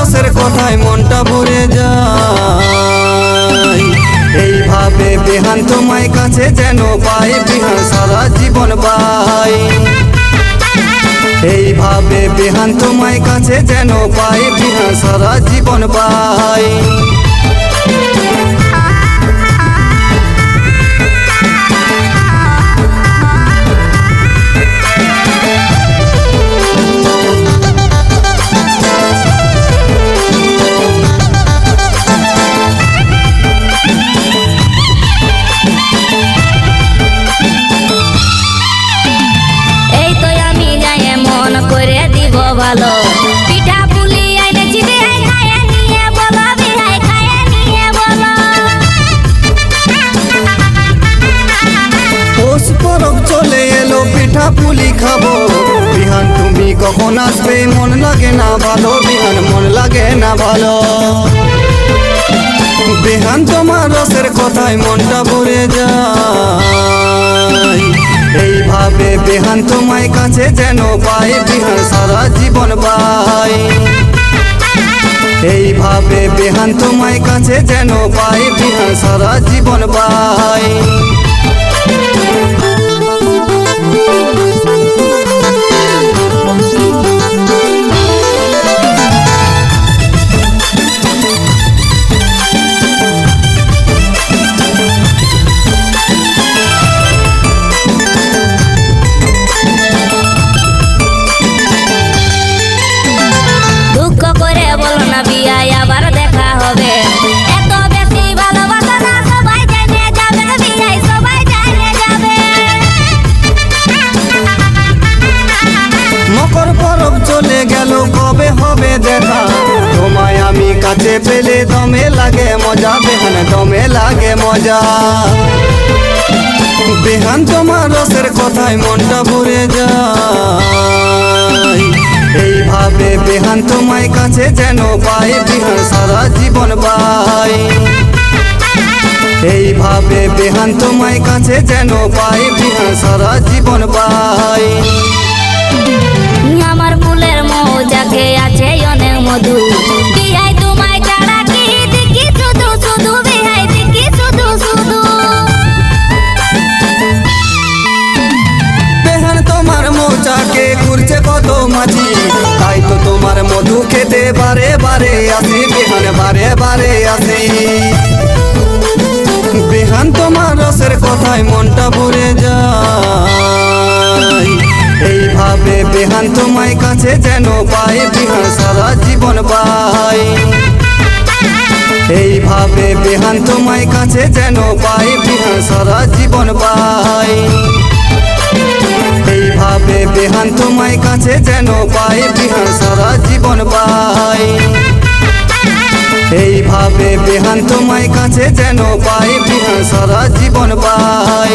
রসের কথায় মনটা ভরে যায়। এইভাবে বিহান তোমায় কাছে যেন পাই, বিহান সারা জীবন পাই। এইভাবে বিহান তোমায় কাছে যেন পাই, বিহান সারা জীবন পাই। ভালো পিঠা পুলি এনেছি বিহাই খায়া নিয়ে বলো, বিহাই খায়া নিয়ে বলো। পৌষ পরব চলে এলো, পিঠা পুলি খাবো। বিহান তুমি কখন আসবে, মন লাগে না ভালো, বিহান মন লাগে না ভালো। বিহান তোমার রসের কথায় মনটা ভরে যায়। এইভাবে বিহান তোমায় কাছে যেন পাই, বিহান সারা জীবন পাই। এইভাবে বিহান তোমায় কাছে যেন পাই, বিহান সারা জীবন পাই। মকর পরব চলে গেল, কবে হবে দেখা? তোমায় আমি কাছে পেলে দমে লাগে মজা, বিহান দমে লাগে মজা। বিহান তোমার রসের কথায় মনটা ভরে যায়। এইভাবে বিহান তোমায় কাছে যেন পাই, বিহান সারা জীবন পাই। এইভাবে বিহান তোমায় কাছে যেন পাই, বিহান সারা জীবন পাই। আমার ফুলের মৌচাকে আছে অনেক মধু, বিহাই তোমায় ছাড়া কি দেখি শুধু শুধু, বিহাই দেখি শুধু শুধু। বিহান তোমার মৌচাকে ঘুরছে কত মাছি, তাই তো তোমার মধু খেতে বারে বারে আসি, বিহান বারে বারে আসি। বিহান তোমার রসের কথায় মনটা ভরে যায়। এইভাবে বিহান তোমায় কাছে যেন পাই, বিহান সারা জীবন পাই। এইভাবে বিহান তোমায় কাছে যেন পাই, বিহান সারা জীবন পাই। এইভাবে বিহান তোমায় কাছে যেন পাই, বিহান সারা জীবন পাই। এইভাবে বিহান তোমায় কাছে যেন পাই, বিহান সারা জীবন পাই।